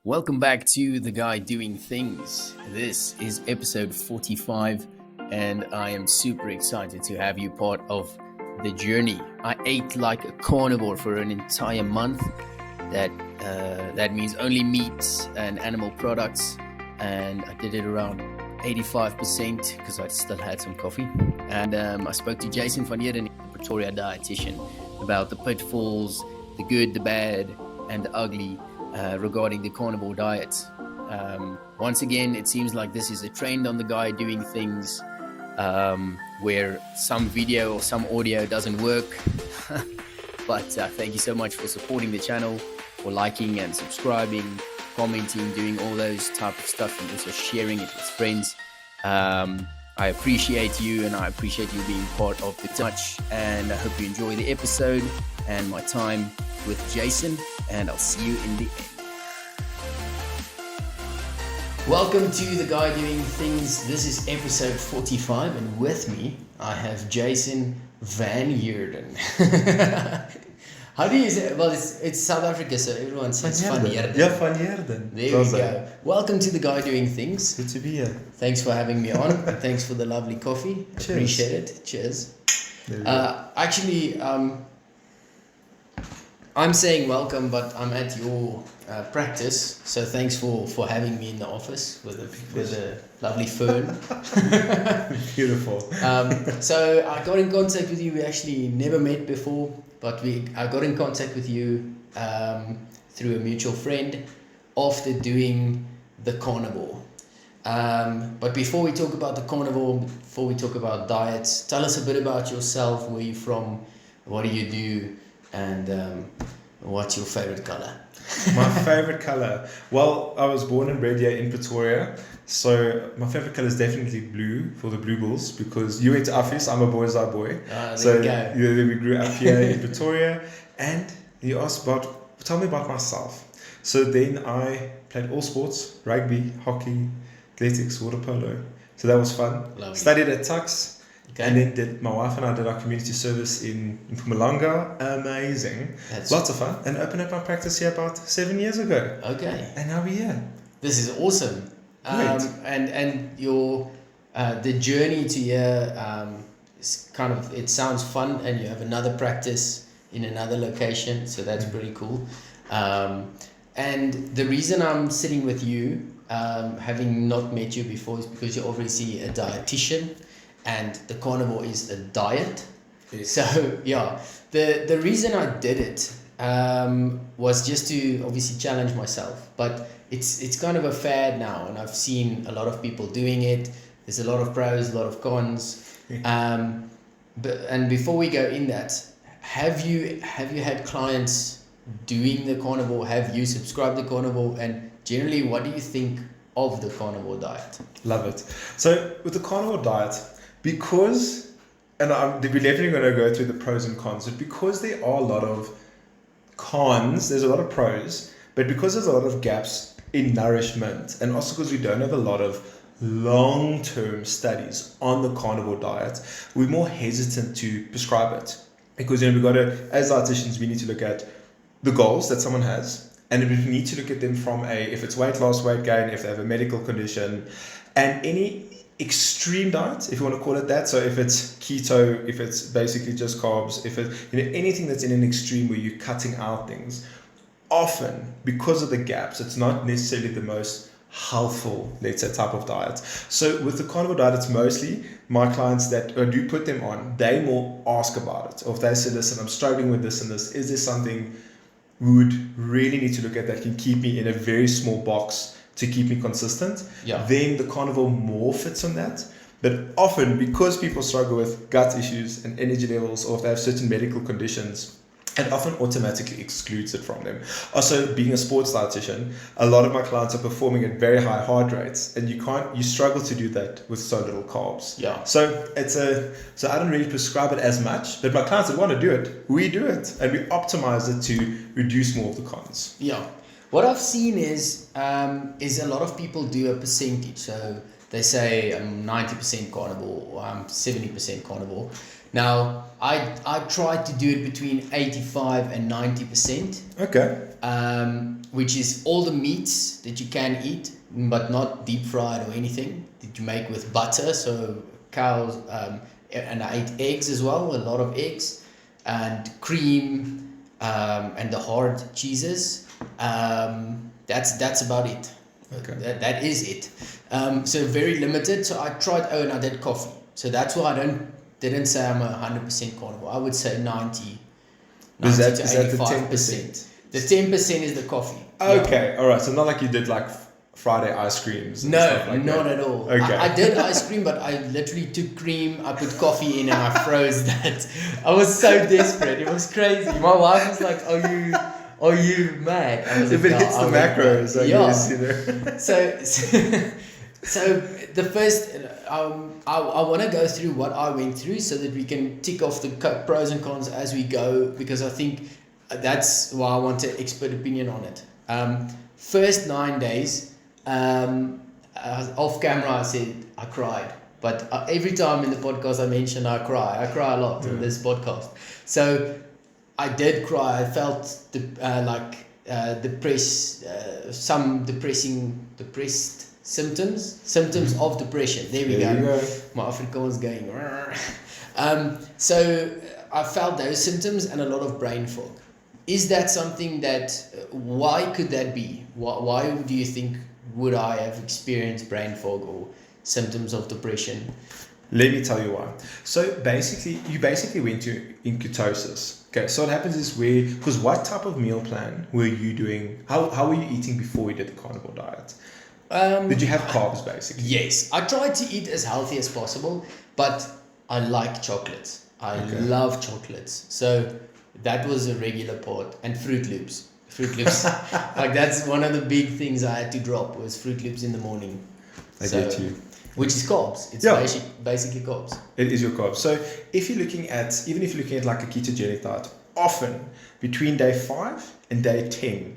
Welcome back to The Guy Doing Things. This is episode 45, and I am super excited to have you part of the journey. I ate like a carnivore for an entire month. That means only meat and animal products, and I did it around 85% because I still had some coffee. And I spoke to Jason Van Heerden, the Pretoria dietitian, about the pitfalls, the good, the bad, and the ugly regarding the carnivore diet. Once again, it seems like this is a trend on The Guy Doing Things, where some video or some audio doesn't work. But thank you so much for supporting the channel, for liking and subscribing, commenting, doing all those type of stuff, and also sharing it with friends. I appreciate you, and I appreciate you being part of the touch, and I hope you enjoy the episode and my time with Jason, and I'll see you in the end. Welcome to The Guy Doing Things. This is episode 45, and with me I have Jason Van Heerden. How do you say it? Well, it's South Africa, so everyone says Van Heerden. Yeah, Van Heerden. There we go. Welcome to The Guy Doing Things. Good to be here. Thanks for having me on. Thanks for the lovely coffee. Cheers. Appreciate it. Cheers. Actually, I'm saying welcome, but I'm at your practice, so thanks for having me in the office with a lovely fern. Beautiful. So I got in contact with you. We actually never met before, but I got in contact with you through a mutual friend after doing the carnivore. But before we talk about the carnivore, before we talk about diets, tell us a bit about yourself. Where you from? What do you do? And what's your favorite color? My favorite color. Well, I was born and bred here in Pretoria, so my favorite color is definitely blue for the Blue Bulls, because you went to Office, I'm a boy's eye boy. There you go. We grew up here in Pretoria. And you asked tell me about myself. So then I played all sports: rugby, hockey, athletics, water polo. So that was fun. Lovely. Studied at Tux. Okay. And then my wife and I did our community service in Mpumalanga. Amazing. Lots of fun. And opened up my practice here about 7 years ago. Okay. And now we're here. This is awesome. Great. And your the journey to here is kind of, it sounds fun, and you have another practice in another location, so that's pretty cool. And the reason I'm sitting with you, having not met you before, is because you're obviously a dietitian. And the carnivore is a diet. Yes. So yeah, the reason I did it was just to obviously challenge myself. But it's kind of a fad now, and I've seen a lot of people doing it. There's a lot of pros, a lot of cons. And before we go in that, have you had clients doing the carnivore? Have you subscribed to carnivore? And generally, what do you think of the carnivore diet? Love it. So with the carnivore diet, because, and we're definitely going to go through the pros and cons, but because there are a lot of cons, there's a lot of pros, but because there's a lot of gaps in nourishment, and also because we don't have a lot of long-term studies on the carnivore diet, we're more hesitant to prescribe it. Because, we've got to, as dietitians, we need to look at the goals that someone has, and we need to look at them from if it's weight loss, weight gain, if they have a medical condition, and any extreme diet, if you want to call it that. So if it's keto, if it's basically just carbs, if it's anything that's in an extreme where you're cutting out things, often because of the gaps, it's not necessarily the most healthful, let's say, type of diet. So with the carnivore diet, it's mostly my clients that I do put them on, they more ask about it. Or if they say, listen, I'm struggling with this and this, is there something we would really need to look at that can keep me in a very small box to keep me consistent? Yeah. Then the carnivore more fits on that. But often, because people struggle with gut issues and energy levels, or if they have certain medical conditions, it often automatically excludes it from them. Also, being a sports dietitian, a lot of my clients are performing at very high heart rates, and you struggle to do that with so little carbs. Yeah. So so I don't really prescribe it as much, but my clients that want to do it, we do it, and we optimize it to reduce more of the cons. Yeah. What I've seen is a lot of people do a percentage. So they say I'm 90% carnivore, or I'm 70% carnivore. Now, I try to do it between 85 and 90%. Okay. which is all the meats that you can eat, but not deep fried or anything, that you make with butter. So cows, and I ate eggs as well, a lot of eggs, and cream, and the hard cheeses. That's about it. Okay. That is it. So very limited. So I tried. Oh, and I did coffee. So that's why I didn't say I'm 100% carnivore. I would say 90 Is that to the 85%. The 10% is the coffee. Okay, all right. So not like you did like Friday ice creams. And No, stuff like not that. at all. Okay. I did ice cream, but I literally took cream, I put coffee in, and I froze that. I was so desperate. It was crazy. My wife was like, "Are you mad?" I was If like, it hits the macros, I guess, you know. So the first, I want to go through what I went through so that we can tick off the pros and cons as we go, because I think that's why I want an expert opinion on it. First 9 days, off camera I said I cried, but every time in the podcast I mention I cry a lot in this podcast. So I did cry. I felt some depressed symptoms of depression. There we go. My Afrikaans going. So I felt those symptoms and a lot of brain fog. Is that something that, why could that be? Why do you think would I have experienced brain fog or symptoms of depression? Let me tell you why. So you basically went in ketosis. Okay, so what happens is because what type of meal plan were you doing? How were you eating before you did the carnivore diet? Did you have carbs basically? Yes, I tried to eat as healthy as possible, but I like chocolates. I love chocolates. So that was a regular part, and Fruit Loops. Like that's one of the big things I had to drop was Fruit Loops in the morning. I get you. Which is carbs. It's basically carbs. It is your carbs. So if you're looking at like a ketogenic diet, often between day 5 and day 10,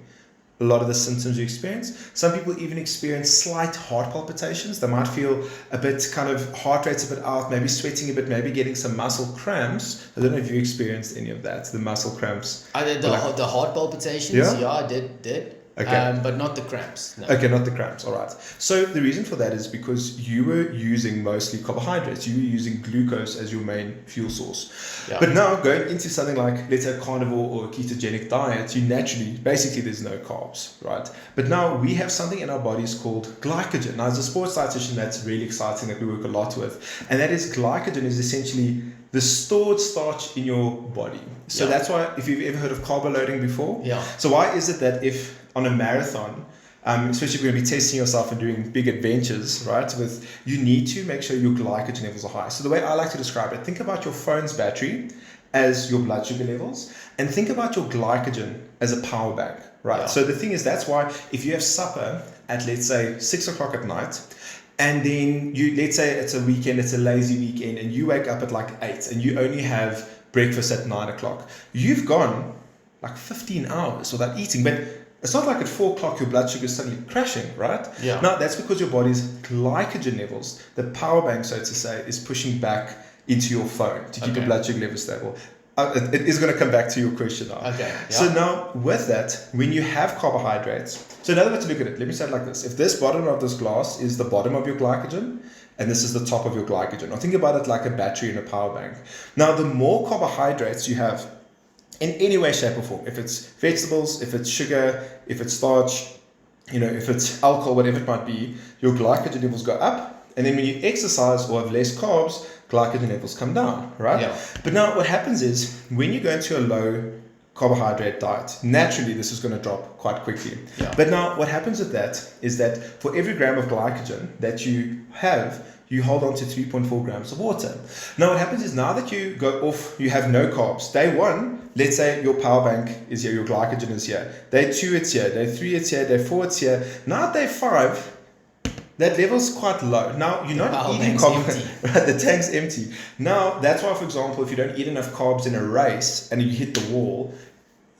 a lot of the symptoms you experience. Some people even experience slight heart palpitations. They might feel a bit kind of heart rate's a bit out, maybe sweating a bit, maybe getting some muscle cramps. I don't know if you experienced any of that, the muscle cramps. I did the heart palpitations. Yeah, I did. Okay. But not the cramps. No. Okay, not the cramps. All right. So the reason for that is because you were using mostly carbohydrates. You were using glucose as your main fuel source. Yeah. But now going into something like, let's say, a carnivore or a ketogenic diet, you naturally, basically there's no carbs, right? But now we have something in our bodies called glycogen. Now, as a sports dietitian, that's really exciting that we work a lot with. And that is glycogen is essentially the stored starch in your body. So that's why, if you've ever heard of carbo loading before, so why is it that if on a marathon, especially if you're going to be testing yourself and doing big adventures, right, you need to make sure your glycogen levels are high. So the way I like to describe it, think about your phone's battery as your blood sugar levels, and think about your glycogen as a power bank, right? So the thing is, that's why if you have supper at, let's say, 6 o'clock at night, and then let's say it's a weekend, it's a lazy weekend, and you wake up at like 8 and you only have breakfast at 9 o'clock. You've gone like 15 hours without eating, but it's not like at 4 o'clock your blood sugar is suddenly crashing, right? Yeah. No, that's because your body's glycogen levels, the power bank, so to say, is pushing back into your phone to keep your blood sugar levels stable. It is going to come back to your question now. Okay. Yeah. So now with that, when you have carbohydrates, so another way to look at it, let me say it like this. If this bottom of this glass is the bottom of your glycogen, and this is the top of your glycogen, now think about it like a battery in a power bank. Now, the more carbohydrates you have in any way, shape or form, if it's vegetables, if it's sugar, if it's starch, if it's alcohol, whatever it might be, your glycogen levels go up. And then when you exercise or have less carbs, glycogen levels come down, right? Yeah. But now what happens is when you go into a low carbohydrate diet, naturally this is going to drop quite quickly. Yeah. But now what happens with that is that for every gram of glycogen that you have, you hold on to 3.4 grams of water. Now what happens is now that you go off, you have no carbs. Day 1, let's say your power bank is here, your glycogen is here. Day 2, it's here. Day 3, it's here. Day 4, it's here. Now at day 5, that level's quite low. Now you're not eating carbs. Right, the tank's empty. Now that's why, for example, if you don't eat enough carbs in a race and you hit the wall,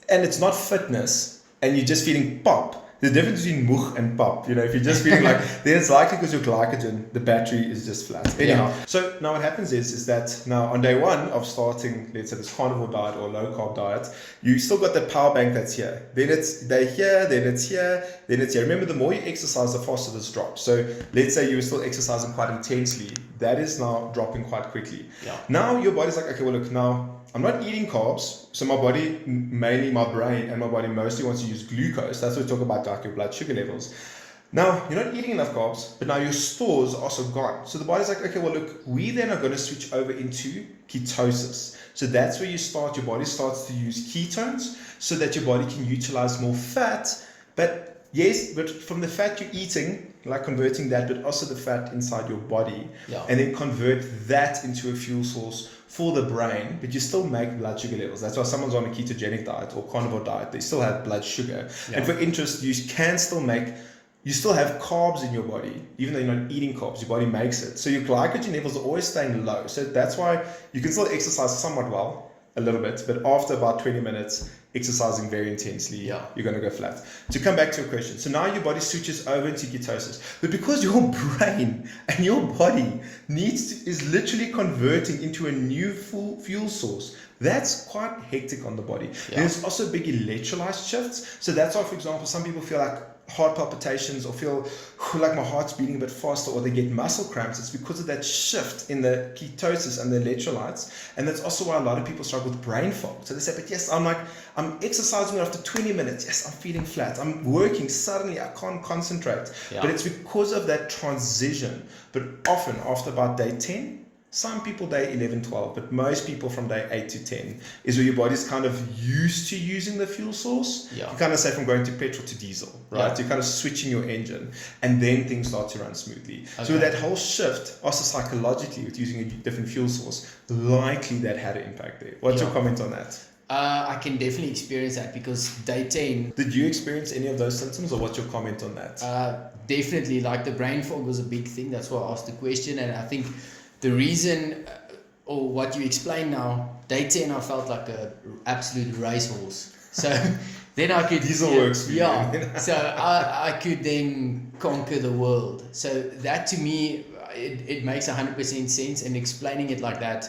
and it's not fitness, and you're just feeling pop, The difference between moeg and pap, if you're just feeling like, then it's likely because your glycogen, the battery is just flat. Anyhow, so now what happens is that now on day one of starting, let's say this carnivore diet or low carb diet, you still got that power bank that's here. Then it's here, then it's here, then it's here. Remember, the more you exercise, the faster this drops. So let's say you were still exercising quite intensely, that is now dropping quite quickly. Yeah. Now your body's like, okay, well look, now I'm not eating carbs, so my body, mainly my brain and my body mostly wants to use glucose. That's what we talk about, like your blood sugar levels. Now, you're not eating enough carbs, but now your stores are also gone. So the body's like, okay, well look, we then are going to switch over into ketosis. So that's where your body starts to use ketones so that your body can utilize more fat. But yes, but from the fat you're eating, like converting that, but also the fat inside your body, and then convert that into a fuel source for the brain, but you still make blood sugar levels. That's why someone's on a ketogenic diet or carnivore diet, they still have blood sugar. And for interest, you still have carbs in your body, even though you're not eating carbs, your body makes it. So your glycogen levels are always staying low. So that's why you can still exercise somewhat well, a little bit, but after about 20 minutes, exercising very intensely, you're going to go flat. To come back to your question, so now your body switches over into ketosis, but because your brain and your body is literally converting into a new fuel source, that's quite hectic on the body. There's also big electrolyte shifts. So that's why, for example, some people feel like heart palpitations or feel like my heart's beating a bit faster, or they get muscle cramps. It's because of that shift in the ketosis and the electrolytes. And that's also why a lot of people struggle with brain fog. So they say, but yes, I'm exercising after 20 minutes. Yes, I'm feeling flat. I'm working. Suddenly I can't concentrate. But it's because of that transition. But often after about day 10, some people day 11, 12, but most people from day 8 to 10 is where your body's kind of used to using the fuel source. You kind of say from going to petrol to diesel, right? You're kind of switching your engine, and then things start to run smoothly. So with that whole shift, also psychologically with using a different fuel source, likely that had an impact there. What's your comment on that? I can definitely experience that because day 10... Did you experience any of those symptoms, or what's your comment on that? Definitely, like the brain fog was a big thing. That's why I asked the question, and I think the reason, or what you explained now, day 10 I felt like a absolute racehorse. So then I could... Diesel works for you. So I could then conquer the world. So that to me, it makes 100% sense, and explaining it like that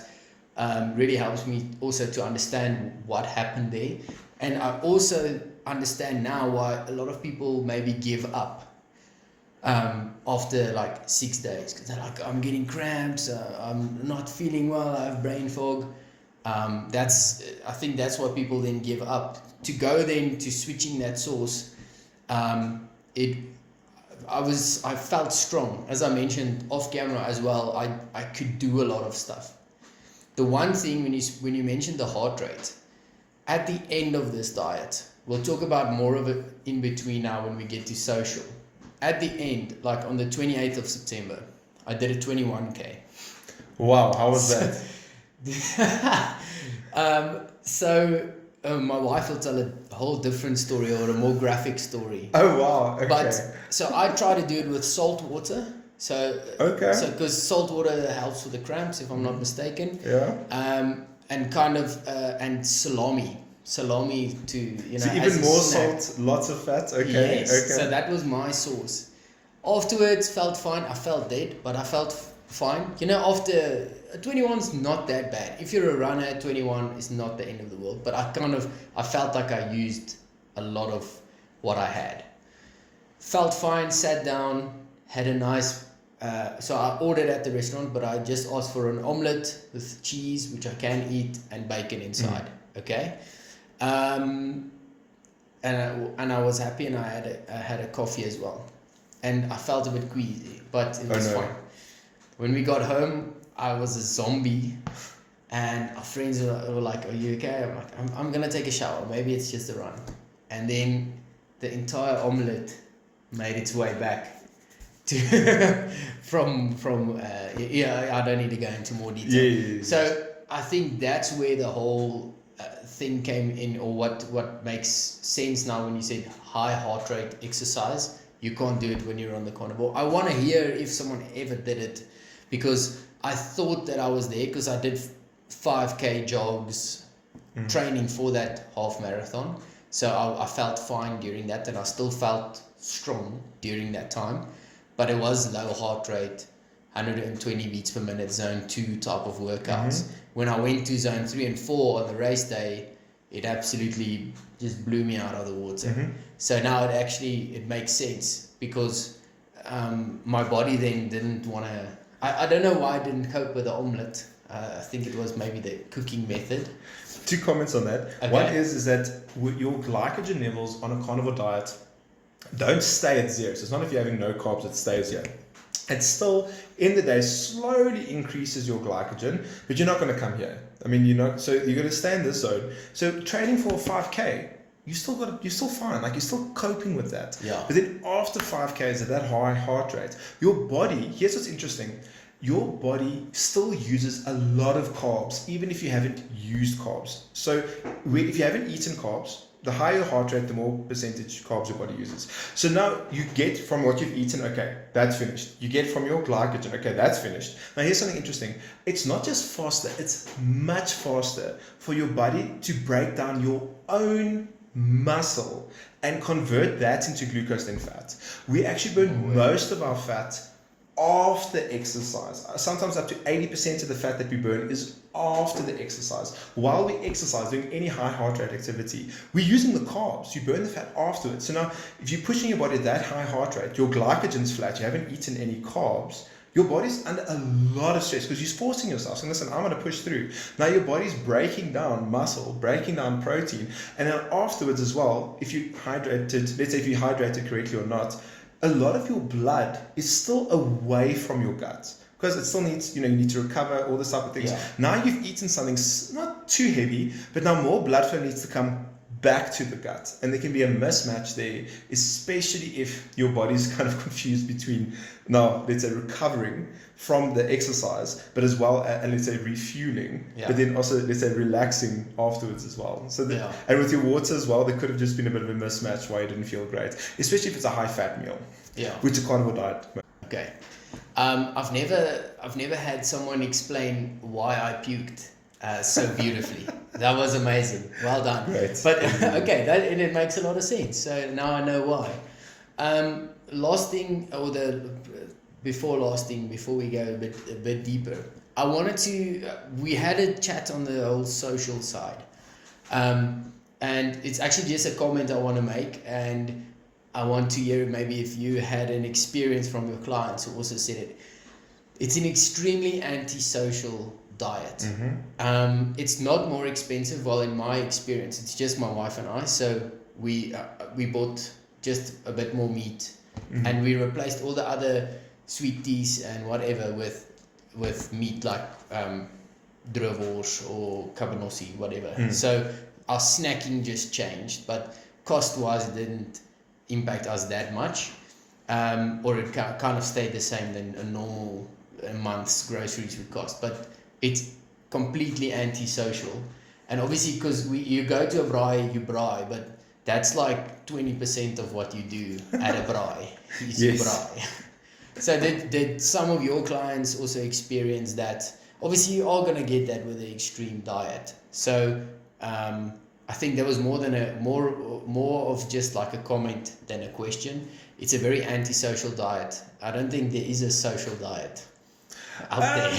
really helps me also to understand what happened there. And I also understand now why a lot of people maybe give up after like 6 days, because they're like, I'm getting cramps, I'm not feeling well, I have brain fog. I think that's why people then give up. To go then to switching that source, I felt strong. As I mentioned off camera as well, I could do a lot of stuff. The one thing when you mentioned the heart rate, at the end of this diet, we'll talk about more of it in between now when we get to social. At the end, like on the 28th of September, I did a 21K. Wow, how was that? My wife will tell a whole different story, or a more graphic story. Oh wow, okay. But so I try to do it with salt water. So because salt water helps with the cramps, if I'm not mistaken. And kind of and salami to so even more salt, lots of fat. Okay. So that was my source. Afterwards, felt fine. I felt dead, but I felt fine. After 21's not that bad. If you're a runner, 21 is not the end of the world. But I felt like I used a lot of what I had. Felt fine. Sat down. Had a nice. So I ordered at the restaurant, but I just asked for an omelette with cheese, which I can eat, and bacon inside. Okay. And I was happy, and I had a coffee as well, and I felt a bit queasy, but it was fine. When we got home, I was a zombie, and our friends were like, "Are you okay?" I'm like, "I'm gonna take a shower. Maybe it's just a run." And then the entire omelette made its way back to from I don't need to go into more detail. So I think that's where the whole thing came in, or what makes sense now when you said high heart rate exercise. You can't do it when you're on the carnivore. I want to hear if someone ever did it, because I thought that I was there because I did 5K jogs training for that half marathon, So I felt fine during that, and I still felt strong during that time, but it was low heart rate, 120 beats per minute, zone 2 type of workouts. When I went to zone 3 and 4 on the race day, it absolutely just blew me out of the water. So now it makes sense, because my body then didn't want to. I don't know why I didn't cope with the omelette. I think it was maybe the cooking method. 2 comments on that. Okay. One is that your glycogen levels on a carnivore diet don't stay at 0. So it's not if you're having no carbs, it stays here. It still, in the day, slowly increases your glycogen, but you're not going to come here. I mean, so you're going to stay in this zone. So training for a 5K, you're still fine. Like, you're still coping with that. Yeah. But then after 5Ks at that high heart rate, your body, here's what's interesting. Your body still uses a lot of carbs, even if you haven't used carbs. So if you haven't eaten carbs, the higher your heart rate, the more percentage carbs your body uses. So now you get from what you've eaten, okay, that's finished. You get from your glycogen, okay, that's finished. Now here's something interesting. It's not just faster, it's much faster for your body to break down your own muscle and convert that into glucose and fat. We actually burn most of our fat after exercise. Sometimes up to 80% of the fat that we burn is after the exercise. While we exercise, doing any high heart rate activity, we're using the carbs. You burn the fat afterwards. So now, if you're pushing your body at that high heart rate, your glycogen's flat, you haven't eaten any carbs, your body's under a lot of stress because you're forcing yourself. So listen, I'm going to push through. Now your body's breaking down muscle, breaking down protein. And then afterwards as well, if you hydrated, let's say if you hydrated correctly or not, a lot of your blood is still away from your gut because it still needs, you need to recover, all this type of things. Yeah. Now you've eaten something not too heavy, but now more blood flow needs to come back to the gut. And there can be a mismatch there, especially if your body's kind of confused between now, let's say, recovering from the exercise, but as well, and let's say refueling, but then also, let's say, relaxing afterwards as well. So and with your water as well, there could have just been a bit of a mismatch why you didn't feel great, especially if it's a high fat meal, which a carnivore diet. Okay. I've never had someone explain why I puked so beautifully. That was amazing. Well done. Great. But okay, and it makes a lot of sense. So now I know why. Last thing, or before we go a bit deeper, I wanted to. We had a chat on the whole social side, and it's actually just a comment I want to make, and I want to hear maybe if you had an experience from your clients who also said it. It's an extremely antisocial diet. It's not more expensive. Well, in my experience, it's just my wife and I. So we bought just a bit more meat, and we replaced all the other sweet teas and whatever with meat like droewors or cabanossi, whatever. So our snacking just changed, but cost-wise, it didn't impact us that much, or it kind of stayed the same than a month's groceries would cost. But it's completely antisocial, and obviously because you go to a braai, you braai, but that's like 20% of what you do at a braai is you braai. So did some of your clients also experience that? Obviously you are going to get that with the extreme diet. So I think there was more of just like a comment than a question. It's a very antisocial diet. I don't think there is a social diet out there.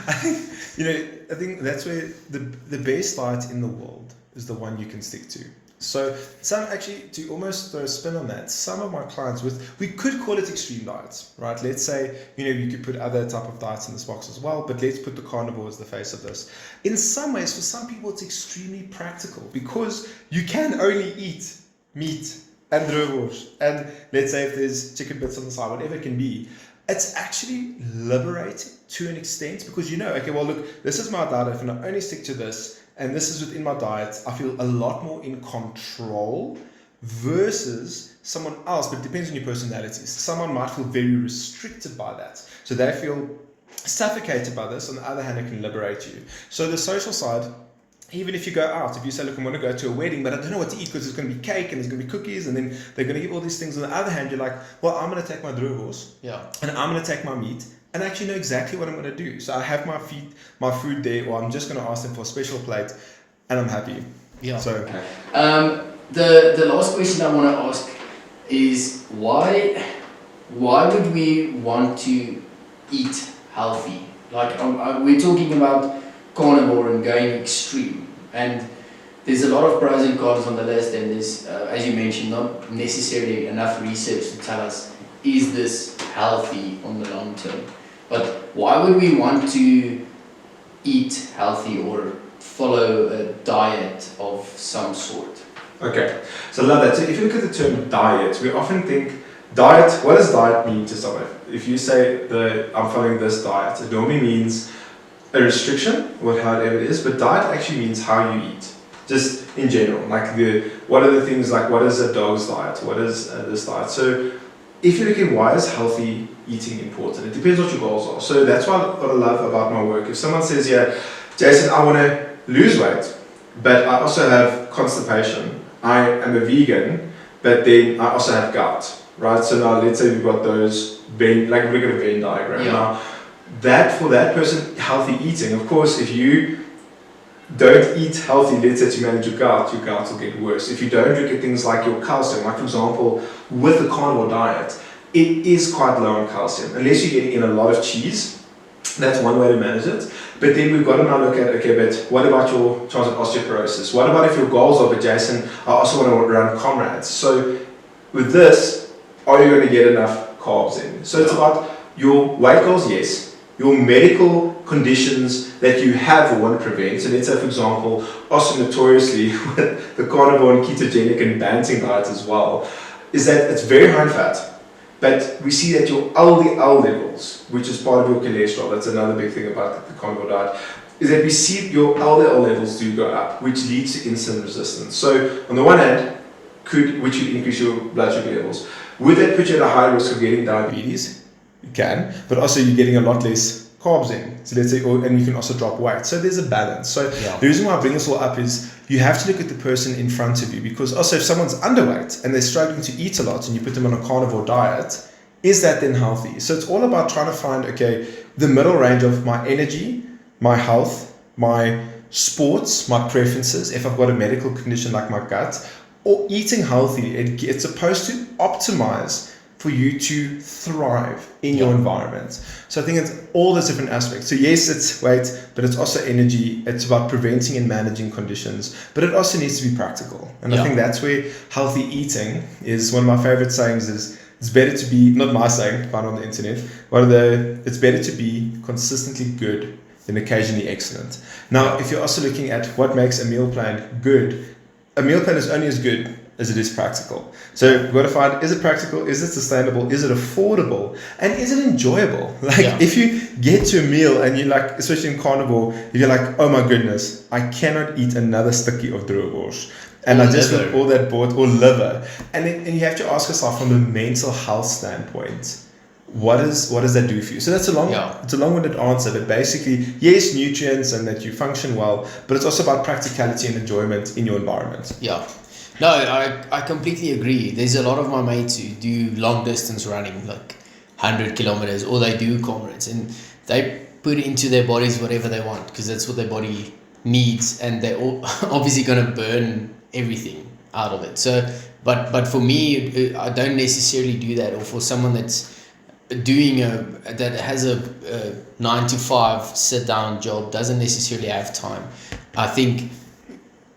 I think that's where the best diet in the world is the one you can stick to. So some actually, to almost throw a spin on that, some of my clients we could call it extreme diets, right? Let's say, you could put other type of diets in this box as well, but let's put the carnivore as the face of this. In some ways, for some people, it's extremely practical because you can only eat meat and droewors, and let's say if there's chicken bits on the side, whatever it can be. It's actually liberating to an extent because okay, well look, this is my diet, if I only stick to this, and this is within my diet, I feel a lot more in control versus someone else, but it depends on your personalities. Someone might feel very restricted by that. So they feel suffocated by this. On the other hand, it can liberate you. So the social side, even if you go out, if you say, look, I'm going to go to a wedding, but I don't know what to eat because there's going to be cake and there's going to be cookies and then they're going to give all these things. On the other hand, you're like, well, I'm going to take my droewors and I'm going to take my meat and I actually know exactly what I'm going to do. So I have my food there, or I'm just going to ask them for a special plate and I'm happy. Yeah. So The last question I want to ask is why would we want to eat healthy? Like we're talking about carnivore and going extreme, and there's a lot of pros and cons on the list, and there's, as you mentioned, not necessarily enough research to tell us is this healthy on the long term. But why would we want to eat healthy or follow a diet of some sort? Okay, so I love that. So if you look at the term diet, we often think diet, what does diet mean to someone? If you say I'm following this diet, it normally means a restriction, however it is, but diet actually means how you eat. Just in general, like what are the things, like what is a dog's diet, what is this diet. So if you're looking why is healthy eating important, it depends what your goals are. So that's what I love about my work. If someone says, yeah, Jason, I want to lose weight, but I also have constipation, I am a vegan, but then I also have gout, right? So now let's say we've got those Venn, like we're going to Venn diagram. Now that for that person, healthy eating, of course, if you don't eat healthy, let's say to manage your gout will get worse. If you don't look at things like your calcium, like for example, with the carnivore diet, it is quite low on calcium. Unless you're getting in a lot of cheese, that's one way to manage it. But then we've got to now look at, okay, but what about your chance of osteoporosis? What about if your goals are, but Jason, I also want to run comrades. So with this, are you going to get enough carbs in? So it's about your weight goals, yes. Your medical conditions that you have or want to prevent. So let's say, for example, also notoriously with the carnivore and ketogenic and balancing diet as well, is that it's very high in fat. But we see that your LDL levels, which is part of your cholesterol, that's another big thing about the carnivore diet, is that we see your LDL levels do go up, which leads to insulin resistance. So on the one hand, which would increase your blood sugar levels. Would that put you at a high risk of getting diabetes? You can, but also you're getting a lot less carbs in. So let's say, and you can also drop weight. So there's a balance. So the reason why I bring this all up is you have to look at the person in front of you, because also if someone's underweight and they're struggling to eat a lot and you put them on a carnivore diet, is that then healthy? So it's all about trying to find, okay, the middle range of my energy, my health, my sports, my preferences, if I've got a medical condition like my gut, or eating healthy. It's supposed to optimize for you to thrive in your environment. So I think it's all those different aspects. So yes, it's weight, but it's also energy. It's about preventing and managing conditions, but it also needs to be practical. And I think that's where healthy eating is. One of my favorite sayings is, it's better to be, not my saying, found on the internet, it's better to be consistently good than occasionally excellent. Now, if you're also looking at what makes a meal plan good, a meal plan is only as good as it is practical. So we've got to find, is it practical? Is it sustainable? Is it affordable? And is it enjoyable? If you get to a meal and you're like, especially in carnivore, you're like, oh my goodness, I cannot eat another sticky of droeworst. And I just want all that bought, or liver. And you have to ask yourself from a mental health standpoint, what does that do for you? So that's it's a long-winded answer, but basically, yes, nutrients and that you function well, but it's also about practicality and enjoyment in your environment. Yeah. No, I completely agree. There's a lot of my mates who do long distance running, like 100 kilometers, or they do comrades, and they put into their bodies whatever they want because that's what their body needs, and they're all obviously going to burn everything out of it. So, but for me, I don't necessarily do that, or for someone that's doing that has a 9-to-5 sit down job, doesn't necessarily have time. I think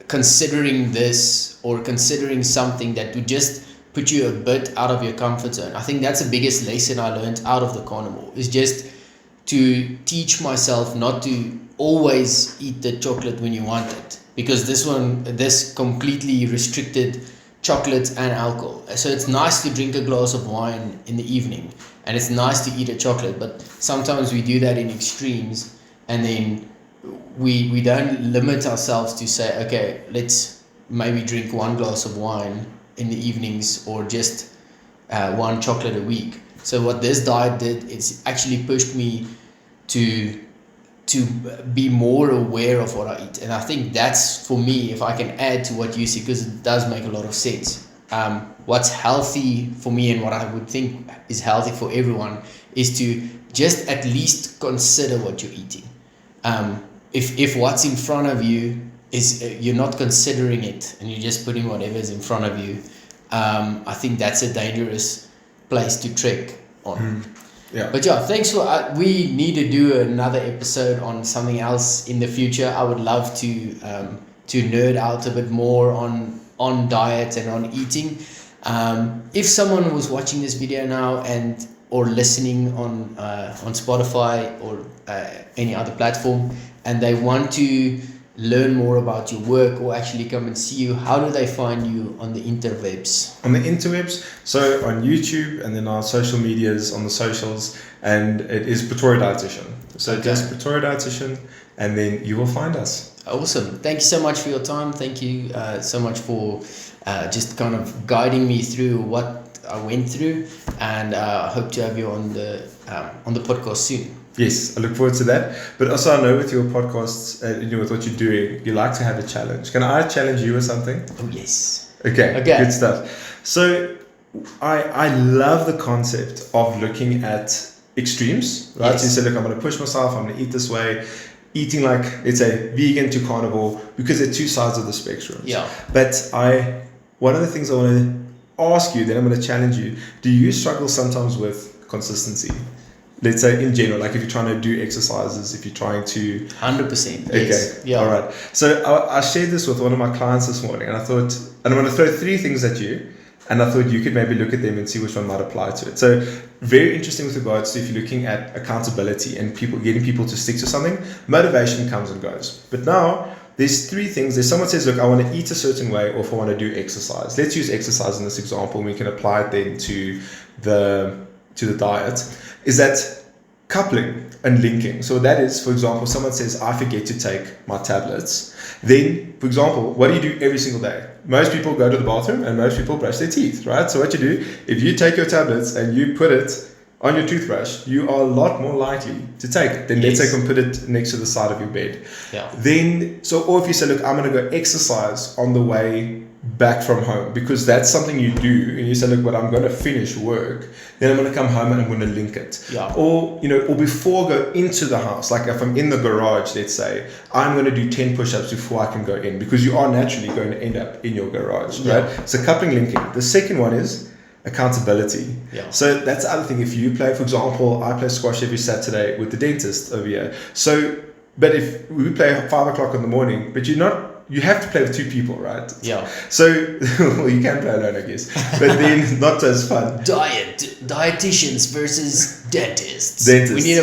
considering this, or considering something that would just put you a bit out of your comfort zone, I think that's the biggest lesson I learned out of the carnivore, is just to teach myself not to always eat the chocolate when you want it, because this completely restricted chocolate and alcohol. So it's nice to drink a glass of wine in the evening, and it's nice to eat a chocolate, but sometimes we do that in extremes, and then we don't limit ourselves to say, okay, let's maybe drink one glass of wine in the evenings, or just one chocolate a week. So what this diet did, it's actually pushed me to be more aware of what I eat. And I think that's, for me, if I can add to what you see, because it does make a lot of sense. What's healthy for me, and what I would think is healthy for everyone, is to just at least consider what you're eating. If what's in front of you is you're not considering it and you're just putting whatever's in front of you, I think that's a dangerous place to trek on. Yeah. But yeah, thanks for. We need to do another episode on something else in the future. I would love to nerd out a bit more on diet and on eating. If someone was watching this video now or listening on Spotify or any other platform, and they want to learn more about your work or actually come and see you, how do they find you on the interwebs? On the interwebs, so on YouTube and then our social medias, on the socials, and it is Pretoria Dietitian. So just Pretoria Dietitian, and then you will find us. Awesome. Thank you so much for your time. Thank you so much for just kind of guiding me through what I went through, and I hope to have you on the podcast soon. Yes, I look forward to that. But also, I know with your podcasts, with what you're doing, you like to have a challenge. Can I challenge you with something? Oh, yes. Okay, good stuff. So, I love the concept of looking at extremes, right? Yes. So you say, look, I'm going to push myself, I'm going to eat this way, eating like, let's say, vegan to carnivore, because they're two sides of the spectrum. Yeah. But one of the things I want to ask you, then I'm going to challenge you, do you struggle sometimes with consistency? Let's say in general, like if you're trying to do exercises, if you're trying to... 100%. Okay. Yes. Yeah. All right. So I shared this with one of my clients this morning, and I thought, and I'm going to throw 3 things at you, and I thought you could maybe look at them and see which one might apply to it. So very interesting with regards to if you're looking at accountability and getting people to stick to something, motivation comes and goes. But now there's 3 things. There's someone says, look, I want to eat a certain way, or if I want to do exercise. Let's use exercise in this example, and we can apply it then to the diet. Is that coupling and linking. So that is, for example, someone says, I forget to take my tablets. Then, for example, what do you do every single day? Most people go to the bathroom and most people brush their teeth, right? So what you do, if you take your tablets and you put it on your toothbrush, you are a lot more likely to take it. Then let's say you can put it next to the side of your bed. Yeah. Then, or if you say, look, I'm going to go exercise on the way back from home, because that's something you do, and you say, look, but I'm going to finish work, then I'm going to come home and I'm going to link it. Yeah. Or before I go into the house, like if I'm in the garage, let's say, I'm going to do 10 push-ups before I can go in, because you are naturally going to end up in your garage, right? So coupling, linking. The second one is accountability. Yeah. So that's the other thing. If you play, for example, I play squash every Saturday with the dentist over here. So, but if we play at 5 o'clock in the morning, but you have to play with 2 people, right? Yeah. So, well, you can play alone, I guess, but then not as fun. Dietitians versus dentists. Dentists. We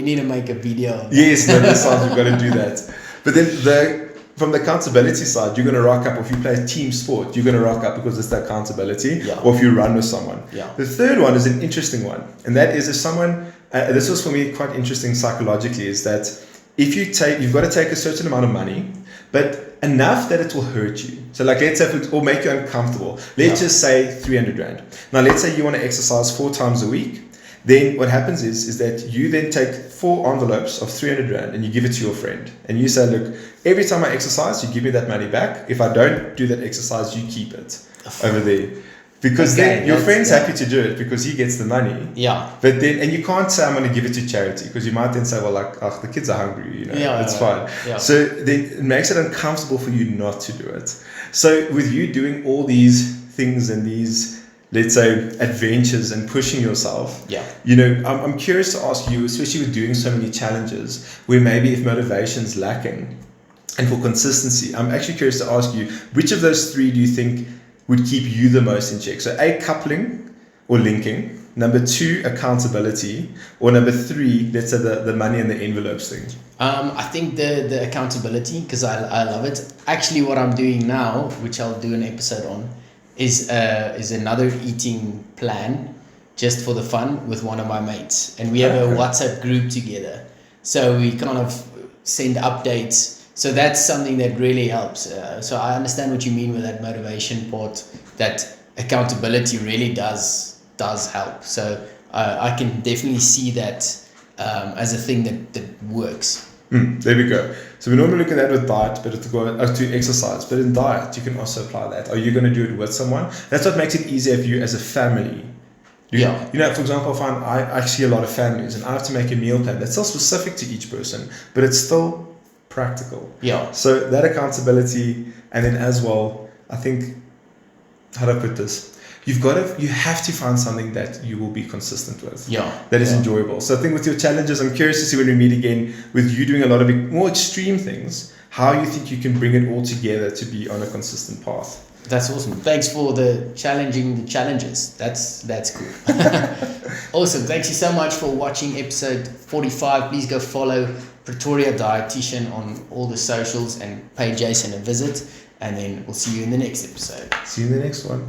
need to make a video. Yes, no, this sounds, we've got to do that. But then from the accountability side, you're going to rock up. If you play team sport, you're going to rock up because it's the accountability. Yeah. Or if you run with someone. Yeah. The third one is an interesting one, and that is if someone. This was for me quite interesting psychologically. Is that if you've got to take a certain amount of money, but enough that it will hurt you. So like let's say or make you uncomfortable. Let's just say 300 Rand. Now let's say you want to exercise 4 times a week. Then what happens is that you then take 4 envelopes of 300 Rand and you give it to your friend. And you say, look, every time I exercise, you give me that money back. If I don't do that exercise, you keep it over there. Because then your friend's happy to do it because he gets the money. Yeah. But then, and you can't say I'm going to give it to charity, because you might then say, well, like, the kids are hungry, it's fine. Yeah. So then it makes it uncomfortable for you not to do it. So with you doing all these things and these, let's say, adventures and pushing yourself, I'm curious to ask you, especially with doing so many challenges, where maybe if motivation's lacking and for consistency, I'm actually curious to ask you, which of those 3 do you think would keep you the most in check? So A, coupling or linking. Number 2, accountability. Or number 3, let's say the money and the envelopes thing. I think the accountability, because I love it. Actually, what I'm doing now, which I'll do an episode on, is another eating plan just for the fun with one of my mates. And we have a WhatsApp group together. So we kind of send updates. So that's something that really helps. So I understand what you mean with that motivation part, that accountability really does help. So I can definitely see that as a thing that works. There we go. So we normally look at that with diet, but to exercise. But in diet, you can also apply that. Are you going to do it with someone? That's what makes it easier for you as a family. For example, I see a lot of families, and I have to make a meal plan that's still specific to each person, but it's still practical. Yeah. So that accountability, and then as well, I think, how do I put this? You have to find something that you will be consistent with. Yeah. That is enjoyable. So I think with your challenges, I'm curious to see when we meet again, with you doing a lot of more extreme things, how you think you can bring it all together to be on a consistent path. That's awesome. Thanks for the challenges. That's cool. Awesome. Thanks you so much for watching episode 45. Please go follow Pretoria Dietitian on all the socials and pay Jason a visit. And then we'll see you in the next episode. See you in the next one.